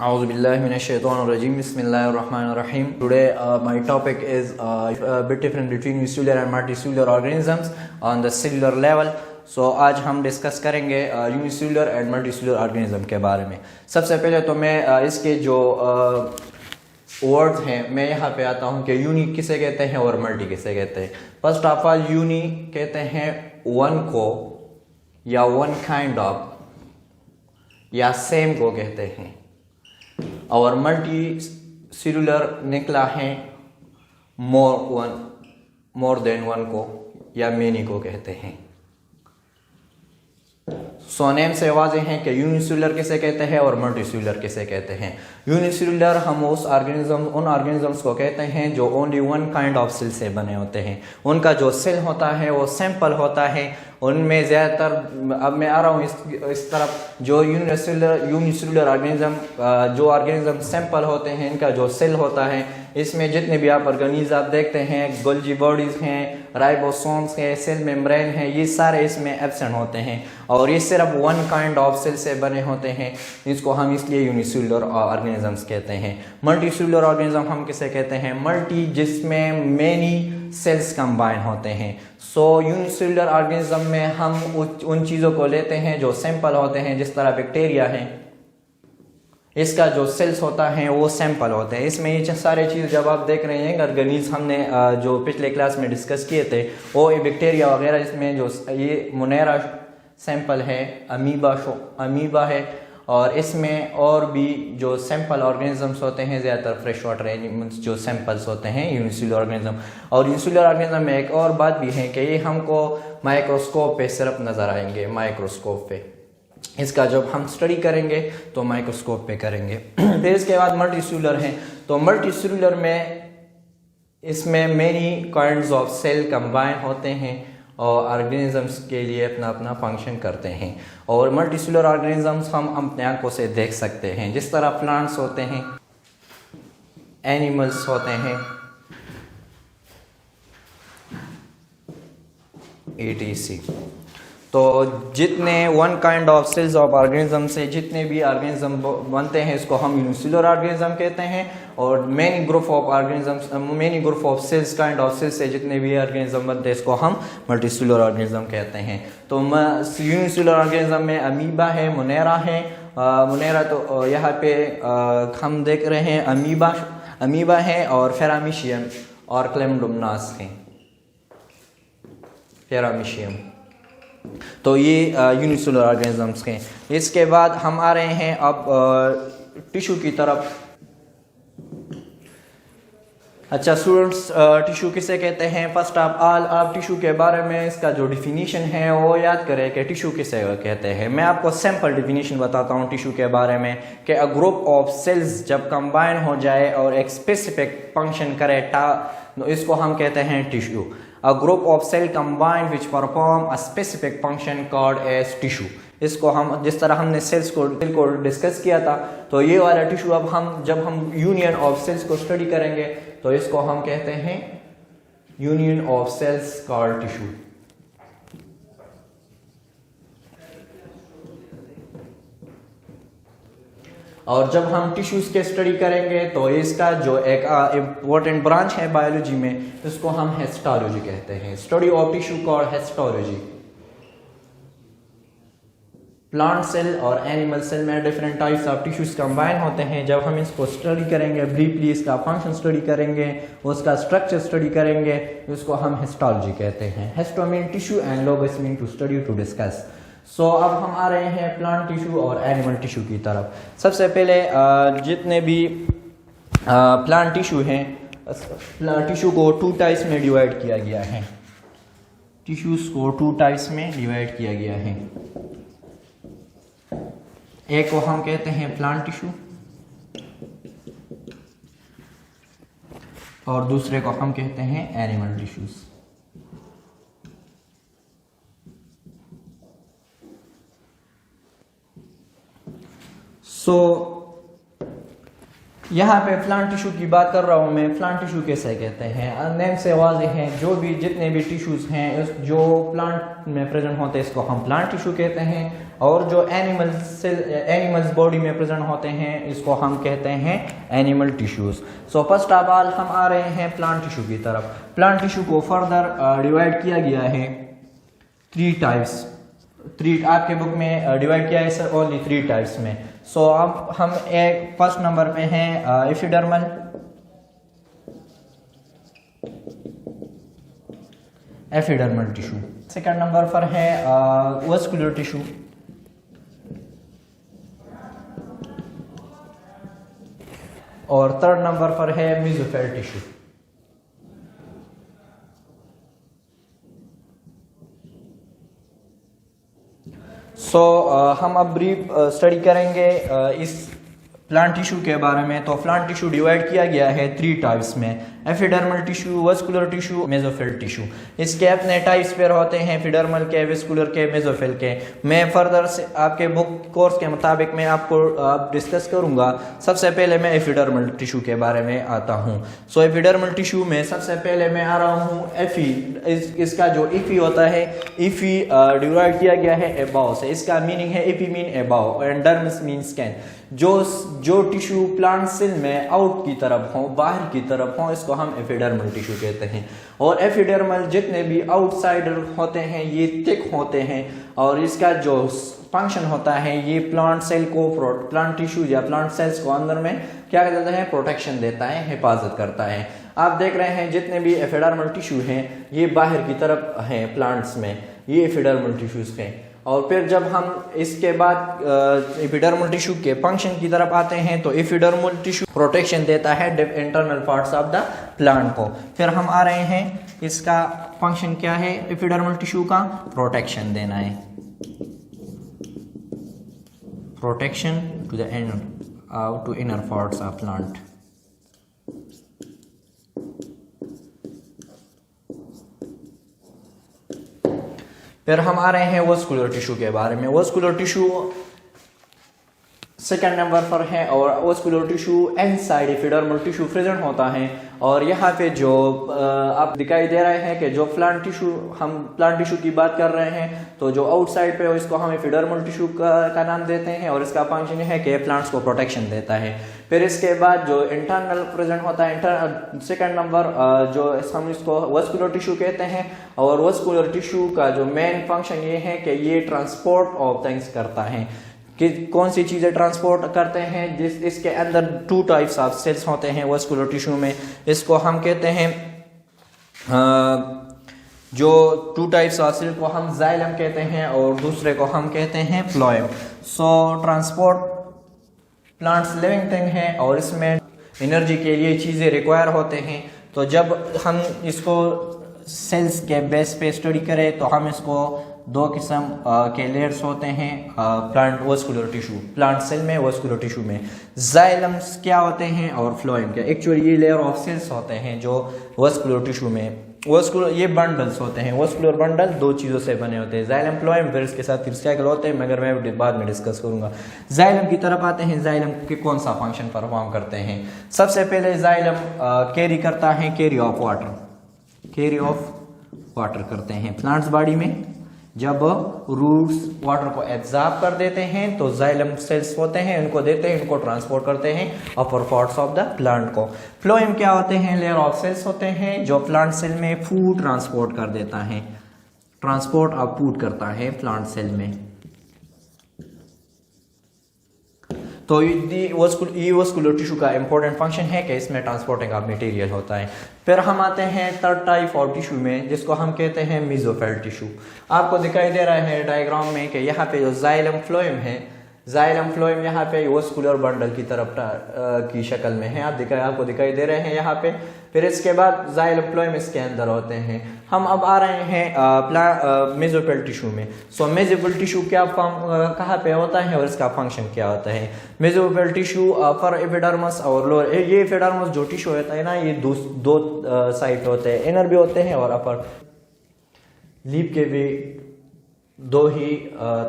Auzubillahiminash-shaytanir-rajim. Bismillahir-rahmanir-rahim. Today my topic is a bit different between unicellular and multicellular organisms on the cellular level. So आज हम discuss करेंगे unicellular and multicellular organism के बारे में। सबसे पहले तो मैं इसके जो वर्ड्स हैं मैं यहाँ पे आता हूँ कि यूनी किसे कहते हैं और मल्टी किसे कहते हैं। फर्स्ट ऑफ ऑल यूनी कहते हैं वन को या वन काइंड ऑफ या सेम को कहते हैं, और मल्टी सेलुलर निकला है मोर देन वन को या मेनी को कहते हैं। नेम से वाज़ेह है कि यूनिसेलुलर किसे कहते हैं और मल्टीसेलुलर किसे कहते हैं। यूनिसेलुलर हम उन ऑर्गेनिजम्स को कहते हैं जो only one kind of cell से बने होते हैं। उनका जो सेल होता है वो सिंपल होता है। उनमें ज़्यादातर, अब मैं आ रहा हूँ इस तरफ, जो यूनिसेलुलर ऑर्गेनिज्म सिंपल होते हैं, इनका जो सेल होता है इसमें जितने भी आप ऑर्गेनिज आप देखते हैं, गोल्जी बॉडीज़ हैं, राइबोसोम्स हैं, सेल मेम्ब्रेन हैं, ये सारे इसमें एब्सेंट होते हैं और ये सिर्फ वन काइंड ऑफ सेल से बने होते हैं। इसको हम इसलिए यूनिसेलुलर ऑर्गेनिजम्स कहते हैं। मल्टीसेलुलर ऑर्गेनिज्म हम किसे कहते हैं? मल्टी, जिसमें मेनी सेल्स कंबाइन होते हैं। यूनिसेलुलर ऑर्गेनिज्म में हम उन चीज़ों को लेते हैं जो सिंपल होते हैं, जिस तरह बैक्टीरिया है, इसका जो सेल्स होता है वो सिंपल होते हैं। इसमें ये सारे चीज़ जब आप देख रहे हैं ऑर्गेनिज हमने जो पिछले क्लास में डिस्कस किए थे, वो बैक्टीरिया वगैरह, इसमें जो ये मोनेरा सिंपल है, अमीबा है, और इसमें और भी जो सिंपल ऑर्गेनिजम्स होते हैं, ज़्यादातर फ्रेश वाटर एनिमल्स जो सिंपल्स होते हैं यूनिसेलुलर ऑर्गेनिज्म। और यूनिसेलुलर ऑर्गेनिज्म में एक और बात भी है कि ये हमको माइक्रोस्कोप पे सिर्फ नज़र आएंगे, माइक्रोस्कोप पे। इसका जब हम स्टडी करेंगे तो माइक्रोस्कोप पे करेंगे। फिर इसके बाद मल्टीसेलुलर हैं, तो मल्टीसेलुलर में इसमें many kinds of cell combine होते हैं और ऑर्गेनिजम्स के लिए अपना अपना फंक्शन करते हैं। और मल्टीसेलुलर ऑर्गेनिजम्स हम अपने आंखों से देख सकते हैं, जिस तरह प्लांट्स होते हैं, एनिमल्स होते हैं, etc। तो जितने one kind of cells of organism से जितने भी ऑर्गेनिज्म बनते हैं इसको हम यूनिसेलुलर ऑर्गेनिज्म कहते हैं। और many group of cells kind of cells से जितने भी ऑर्गेनिज्म बनते हैं इसको हम मल्टीसेलुलर ऑर्गेनिज्म कहते हैं। तो यूनिसेलुलर ऑर्गेनिज्म में अमीबा है, मोनेरा है। मोनेरा तो यहाँ पे हम देख रहे हैं अमीबा है, और फेरामीशियम और क्लेमडोमनास है, फेरामीशियम। तो ये यूनिसेलुलर ऑर्गेनिजम्स के। इसके बाद हम आ रहे हैं अब टिश्यू की तरफ। अच्छा स्टूडेंट्स, टिश्यू किसे कहते हैं? फर्स्ट ऑफ ऑल आप टिश्यू के बारे में इसका जो डिफिनीशन है वो याद करें कि टिश्यू किसे कहते हैं। मैं आपको सिंपल डिफिनीशन बताता हूँ टिश्यू के बारे में कि अ ग्रुप ऑफ सेल्स जब कंबाइन हो जाए और एक स्पेसिफिक फंक्शन करे, तो इसको हम कहते हैं tissue. A group of cell combined which perform a specific function called as tissue। इसको हम, जिस तरह हमने सेल्स को डिस्कस किया था, तो ये वाला टिश्यू अब जब हम यूनियन ऑफ सेल्स को स्टडी करेंगे तो इसको हम कहते हैं union of cells called tissue. और जब हम टिश्यूज के स्टडी करेंगे तो इसका जो एक इम्पोर्टेंट ब्रांच है बायोलॉजी में, इसको हम हिस्टोलॉजी कहते हैं। Study of tissue called histology. Plant cell और एनिमल सेल में different types of tissues combine होते हैं। जब हम इसको स्टडी करेंगे ब्रीफली, इसका फंक्शन स्टडी करेंगे, उसका स्ट्रक्चर स्टडी करेंगे, इसको हम हिस्टोलॉजी कहते हैं। Histo mean tissue and logos mean to study, to discuss. अब हम आ रहे हैं प्लांट टिश्यू और एनिमल टिश्यू की तरफ। सबसे पहले जितने भी प्लांट टिश्यू हैं, टिश्यू को टू टाइप्स में डिवाइड किया गया है। टिश्यूज को टू टाइप्स में डिवाइड किया गया है। एक को हम कहते हैं प्लांट टिश्यू और दूसरे को हम कहते हैं एनिमल टिश्यूज। यहाँ पे प्लांट टिश्यू की बात कर रहा हूँ मैं। प्लांट टिश्यू कैसे कहते हैं, नेम से वाज़ेह हैं, जो भी जितने भी टिश्यूज़ हैं जो प्लांट में प्रेजेंट होते हैं इसको हम प्लांट टिश्यू कहते हैं। और जो एनिमल्स बॉडी में प्रेजेंट होते हैं इसको हम कहते हैं animal tissues. So first of all हम आ रहे हैं प्लांट टिश्यू की तरफ। प्लांट टिश्यू को फर्दर डिवाइड किया गया है 3 टाइप्स। आपके बुक में डिवाइड किया है सर ओनली 3 टाइप्स में। सो अब हम एक फर्स्ट नंबर पे हैं एपिडर्मल टिश्यू। सेकंड नंबर पर है वस्कुलर टिश्यू। और थर्ड नंबर पर है मेसोफिल टिश्यू। हम अब ब्रीफ स्टडी करेंगे इस प्लांट टिश्यू के बारे में। तो प्लांट टिश्यू डिवाइड किया गया है 3 टाइप्स में, epidermal tissue, vascular tissue, mesophyll tissue. इसके अपने टाइप्स पर होते हैं, एपिडर्मल के, वस्कुलर के, मेसोफिल के। मैं फर्दर से आपके बुक कोर्स के मुताबिक मैं आपको डिस्कस करूंगा। सबसे पहले मैं एपिडर्मल टिश्यू के बारे में आता हूँ। सो एपिडर्मल टिश्यू में सबसे पहले मैं आ रहा हूँ एफी। इसका जो इफी होता है, इफी डिवाइड किया गया है एबाव से। इसका मीनिंग है epi mean above and dermis mean skin. जो टिश्यू प्लांट सेल में आउट की तरफ हो, बाहर की तरफ हो, इसको हम एपिडर्मल टिश्यू कहते हैं। और एपिडर्मल जितने भी आउटसाइडर होते हैं ये थिक होते हैं और इसका जो फंक्शन होता है ये प्लांट सेल को, प्लांट टिश्यू या प्लांट सेल्स को अंदर में क्या कहते हैं, प्रोटेक्शन देता है, हिफाजत करता है। आप देख रहे हैं जितने भी एपिडर्मल टिश्यू हैं ये बाहर की तरफ हैं प्लांट्स में, ये एपिडर्मल टिश्यूज हैं। और फिर जब हम इसके बाद एपिडर्मल टिश्यू के फंक्शन की तरफ आते हैं तो एपिडर्मल टिश्यू प्रोटेक्शन देता है internal parts of the plant को। फिर हम आ रहे हैं इसका फंक्शन क्या है एपिडर्मल टिश्यू का, प्रोटेक्शन देना है, protection to the inner parts of plant. फिर हम आ रहे हैं वस्कुलर टिश्यू के बारे में। वस्कुलर टिश्यू सेकंड नंबर पर है और vascular tissue inside epidermal tissue present होता है। और यहाँ पे जो आप दिखाई दे रहे हैं कि जो प्लांट टिश्यू, हम प्लांट टिश्यू की बात कर रहे हैं तो जो आउटसाइड पे हो इसको हम एपिडर्मल टिश्यू का नाम देते हैं और इसका फंक्शन है कि प्लांट्स को प्रोटेक्शन देता है। फिर इसके बाद जो इंटरनल प्रेजेंट होता है, सेकंड नंबर जो हम इसको वस्कुलर टिश्यू कहते हैं। और वस्कुलर टिश्यू का जो मेन फंक्शन ये है कि ये ट्रांसपोर्ट ऑफ थिंग्स करता है। कि कौन सी चीज़ें ट्रांसपोर्ट करते हैं, इसके अंदर 2 टाइप्स ऑफ सेल्स होते हैं वस्कुलर टिश्यू में। इसको हम कहते हैं जो 2 टाइप्स ऑफ सेल को हम जाइलम कहते हैं और दूसरे को हम कहते हैं फ्लोएम। सो ट्रांसपोर्ट प्लांट्स लिविंग थिंग है और इसमें एनर्जी के लिए चीज़ें रिक्वायर होते हैं। तो जब हम इसको सेल्स के बेस पे स्टडी करें तो हम इसको 2 किस्म के लेयर्स होते हैं plant vascular tissue, plant cell में, वस्कुलर टिश्यू में। जाइलम्स क्या होते हैं और फ्लोएम क्या, एक्चुअली ये लेयर ऑफ सेल्स होते हैं जो वस्कुलर टिश्यू में। वस्कुलर ये बंडल्स होते हैं, वस्कुलर बंडल 2 चीज़ों से बने होते हैं, जाइलम, फ्लोएम। फिर इसके साथ फिर साइकिल होते हैं मगर मैं बाद में डिस्कस करूंगा। जाइलम की तरफ आते हैं। जाइलम के कौन सा फंक्शन परफॉर्म करते हैं? सबसे पहले जाइलम कैरी करता है कैरी ऑफ वाटर करते हैं प्लांट्स बॉडी में। जब रूट्स वाटर को एब्जॉर्ब कर देते हैं तो जाइलम सेल्स होते हैं, इनको देते हैं, इनको ट्रांसपोर्ट करते हैं अपर पार्ट्स ऑफ द प्लांट को। फ्लोएम क्या होते हैं? लेयर ऑफ सेल्स होते हैं जो प्लांट सेल में फूड ट्रांसपोर्ट कर देता है, ट्रांसपोर्ट ऑफ फूड करता है प्लांट सेल में। तो ये वस्कुलर टिश्यू का इंपॉर्टेंट फंक्शन है कि इसमें ट्रांसपोर्टिंग ऑफ मटेरियल होता है। फिर हम आते हैं थर्ड टाइप ऑफ टिश्यू में जिसको हम कहते हैं मेसोफिल टिश्यू। आपको दिखाई दे रहा है डायग्राम में कि यहाँ पे जो जाइलम फ्लोएम है, जाइलम फ्लोएम यहाँ पे वस्कुलर बंडल की तरफ की शक्ल में है, आपको दिखाई दे रहे हैं यहाँ पे। फिर इसके बाद जाइलम फ्लोएम इसके अंदर होते हैं। हम अब आ रहे हैं मेसोफिल टिश्यू में। सो मेसोफिल टिश्यू क्या कहाँ पे होता है और इसका फंक्शन क्या होता है? मेसोफिल टिश्यू अपर एपिडर्मस और लोअर, ये एपिडर्मस जो टिश्यू होता है ना, ये दो साइड होते हैं, इनर भी होते हैं और अपर। लीफ के भी दो ही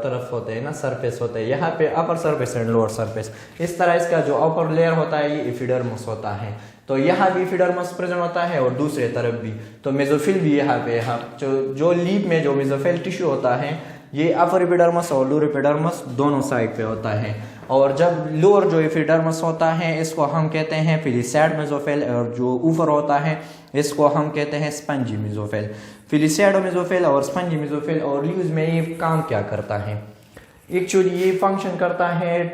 तरफ होते हैं ना, सरफेस होते हैं, यहाँ पे upper surface and lower surface. इस तरह इसका जो अपर लेयर होता है ये एपिडर्मिस होता है, तो यहाँ भी एपिडर्मिस प्रेजेंट होता है और दूसरे तरफ भी। तो मेसोफिल भी यहाँ पे जो लीफ में जो मेसोफिल टिश्यू होता है ये अपर एपिडर्मिस और लोअर एपिडर्मिस दोनों साइड पे होता है। और जब लोअर जो एपिडर्मिस होता है इसको हम कहते हैं फिलिसेड मेसोफिल, और जो ऊपर होता है इसको हम कहते हैं स्पंजी मेसोफिल। फिलिसेड मेसोफिल और स्पंजी मेसोफिल और लीव्स में ये काम क्या करता है? एक्चुअली ये फंक्शन करता है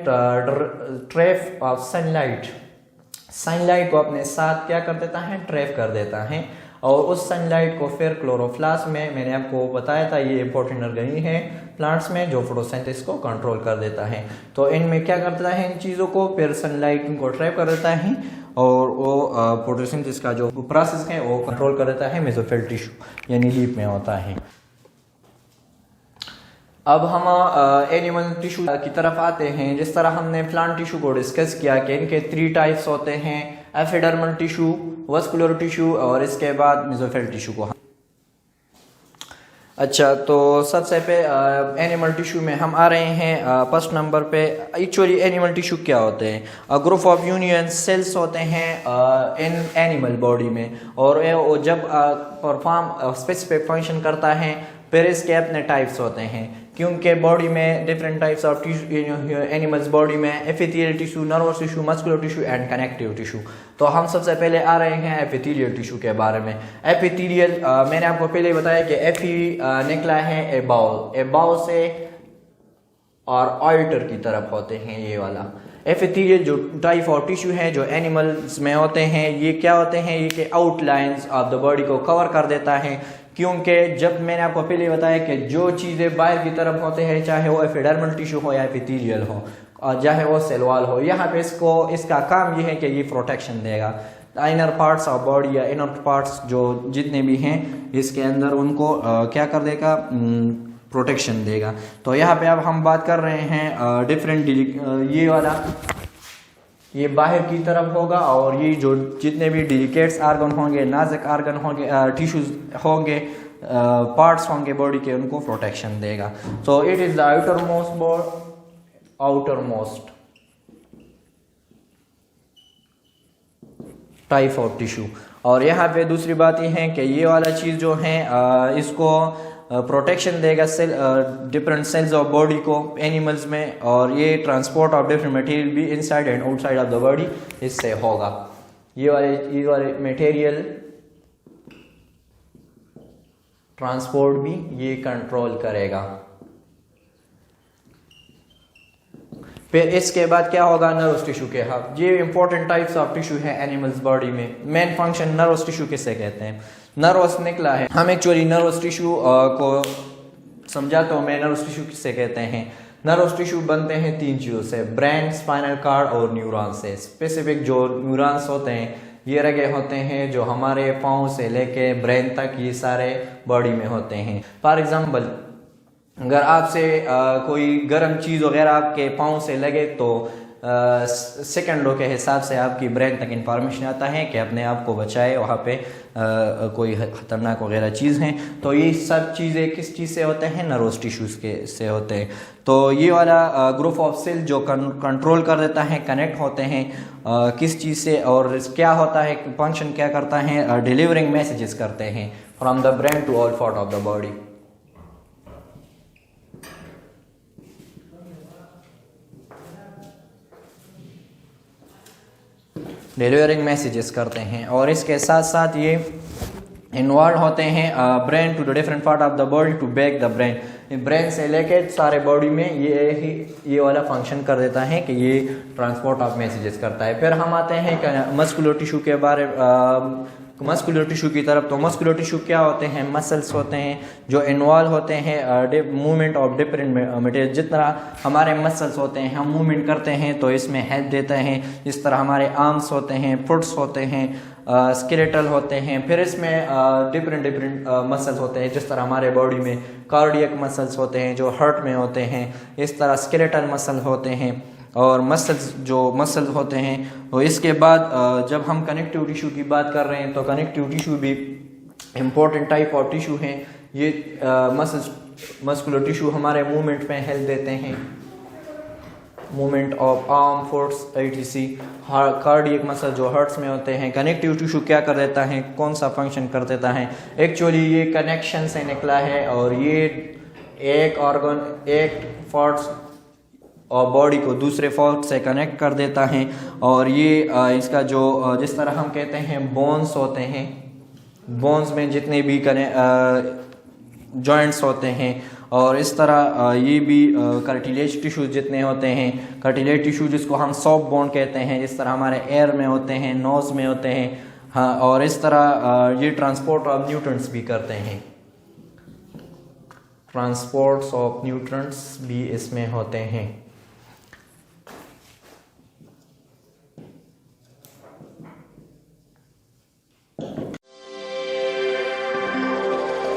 ट्रैप ऑफ सनलाइट। सनलाइट को अपने साथ क्या कर देता है? ट्रैप कर देता है, और उस सनलाइट को फिर क्लोरोप्लास्ट में, मैंने आपको बताया था ये इंपॉर्टेंट ऑर्गेनी है प्लांट्स में जो फोटोसिंथेसिस को कंट्रोल कर देता है। तो इनमें क्या करता है, इन चीज़ों को फिर सनलाइट इनको ट्रैप कर देता है और वो फोटोसिंथेसिस का जो प्रोसेस है वो कंट्रोल कर देता है मेसोफिल टिश्यू यानी लीफ में होता है। अब हम एनिमल टिश्यू की तरफ आते हैं। जिस तरह हमने प्लांट टिश्यू को डिस्कस किया कि इनके 3 टाइप्स होते हैं, एपिडर्मल टिश्यू, वस्कुलर टिश्यू और इसके बाद मेसोफिल टिश्यू को। अच्छा, तो सबसे पे एनिमल टिश्यू में हम आ रहे हैं फर्स्ट नंबर पे। एक्चुअली एनिमल टिश्यू क्या होते हैं? ग्रुप ऑफ यूनियन सेल्स होते हैं इन एनिमल बॉडी में, और जब परफॉर्म स्पेसिफिक फंक्शन करता है फिर इसके अपने टाइप्स होते हैं, क्योंकि बॉडी में different types of tissue, animals body में epithelial tissue, nervous tissue, muscular tissue and connective tissue. तो हम सबसे पहले आ रहे हैं एपिथेलियल टिश्यू के बारे में। एपिथेलियल मैंने आपको पहले ही बताया कि एफी निकला है ए बाउल से और ऑल्टर की तरफ होते हैं ये वाला। एपिथेलियल जो टाइप ऑफ टिश्यू है जो एनिमल्स में होते हैं ये क्या होते हैं? ये कि आउटलाइंस ऑफ द बॉडी को कवर कर देता है, क्योंकि जब मैंने आपको पहले बताया कि जो चीज़ें बाहर की तरफ होते हैं चाहे वो एपिडर्मल टिश्यू हो या एपिथेलियल हो और चाहे वो सेल वॉल हो, यहाँ पे इसका काम ये है कि ये प्रोटेक्शन देगा। इनर पार्ट्स ऑफ बॉडी या इनर पार्ट्स जो जितने भी हैं इसके अंदर उनको क्या कर देगा? प्रोटेक्शन देगा। तो यहाँ पे अब हम बात कर रहे हैं डिफरेंट ये वाला ये बाहर की तरफ होगा, और ये जो जितने भी डिलिकेट्स आर्गन होंगे, नाजुक आर्गन होंगे, टिश्यूज होंगे, पार्ट्स होंगे बॉडी के, उनको प्रोटेक्शन देगा। तो it is the outermost type of tissue. और यहाँ पे दूसरी बात ये है कि ये वाला चीज़ जो है इसको प्रोटेक्शन देगा डिफरेंट सेल्स ऑफ बॉडी को एनिमल्स में, और ये ट्रांसपोर्ट ऑफ डिफरेंट मटेरियल भी inside and outside of the body इससे होगा। ये वाले मटेरियल ट्रांसपोर्ट भी ये कंट्रोल करेगा। फिर इसके बाद क्या होगा? नर्वस टिश्यू के हाथ। ये इंपॉर्टेंट टाइप्स ऑफ टिश्यू है एनिमल्स बॉडी में। मेन फंक्शन नर्वस टिश्यू किसे कहते हैं? नर्वस निकला है, हम एक्चुअली नर्वस टिश्यू को समझाता हूँ मैं। नर्वस टिश्यू किसे कहते हैं? नर्वस टिश्यू बनते हैं 3 चीज़ों से, ब्रेन, स्पाइनल कार्ड और न्यूरॉन से। स्पेसिफिक जो न्यूरॉन्स होते हैं ये लगे होते हैं जो हमारे पाँव से लेके ब्रेन तक ये सारे बॉडी में होते हैं। फॉर एग्जाम्पल अगर आपसे कोई गर्म चीज़ वगैरह आपके पाँव से लगे तो सेकंडों के हिसाब से आपकी ब्रेन तक इंफॉर्मेशन आता है कि अपने आप को बचाए, वहाँ पे कोई खतरनाक वगैरह चीज़ हैं। तो ये सब चीज़ें किस चीज़ से होते हैं? नर्वस टिश्यूज़ के से होते हैं। तो ये वाला ग्रुप ऑफ सेल जो कंट्रोल कर देता है, कनेक्ट होते हैं किस चीज़ से, और क्या होता है, फंक्शन क्या करता है? डिलीवरिंग मैसेजेस करते हैं from the brain to all part of the body. Delivering messages करते हैं, और इसके साथ साथ ये इन्वॉल्व होते हैं brain to the different part of the body to back the brain. Brain से लेके सारे बॉडी में ये वाला फंक्शन कर देता है कि ये ट्रांसपोर्ट ऑफ मैसेजेस करता है। फिर हम आते हैं मस्कुलर टिश्यू के बारे मस्कुलर टिश्यू की तरफ। तो मस्कुलर टिश्यू क्या होते हैं? मसल्स होते हैं जो इन्वॉल्व होते हैं मूवमेंट ऑफ डिफरेंट मटेरियल। जितना हमारे मसल्स होते हैं हम मूवमेंट करते हैं तो इसमें हेल्प देते हैं। जिस तरह हमारे आर्म्स होते हैं, फुट्स होते हैं, स्केलेटल होते हैं। फिर इसमें डिफरेंट मसल्स होते हैं, जिस तरह हमारे बॉडी में कार्डियक मसल्स होते हैं जो हार्ट में होते हैं, इस तरह स्केलेटल मसल होते हैं और मसल्स होते हैं। और इसके बाद जब हम कनेक्टिव टिश्यू की बात कर रहे हैं तो कनेक्टिव टिश्यू भी इम्पोर्टेंट टाइप ऑफ टिश्यू हैं। ये मसल्स मस्कुलर टिश्यू हमारे मूवमेंट में हेल्प देते हैं, movement of arm force etc। Cardiac muscle जो हार्ट्स में होते हैं। कनेक्टिव टिश्यू क्या कर देता है, कौन सा फंक्शन कर देता है, एक्चुअली ये कनेक्शन से निकला है और ये एक ऑर्गन एक पार्ट्स और बॉडी को दूसरे पार्ट से कनेक्ट कर देता है। और ये इसका जो जिस तरह हम कहते हैं बोन्स होते हैं, बोन्स में जितने भी जॉइंट्स होते हैं, और इस तरह ये भी कार्टिलेज टिश्यू जितने होते हैं, कार्टिलेज टिश्यू जिसको हम सॉफ्ट बोन कहते हैं, जिस तरह हमारे एयर में होते हैं, नोज में होते हैं, हाँ, और इस तरह ये ट्रांसपोर्ट ऑफ न्यूट्रिएंट्स भी करते हैं, ट्रांसपोर्ट्स ऑफ न्यूट्रिएंट्स भी इसमें होते हैं।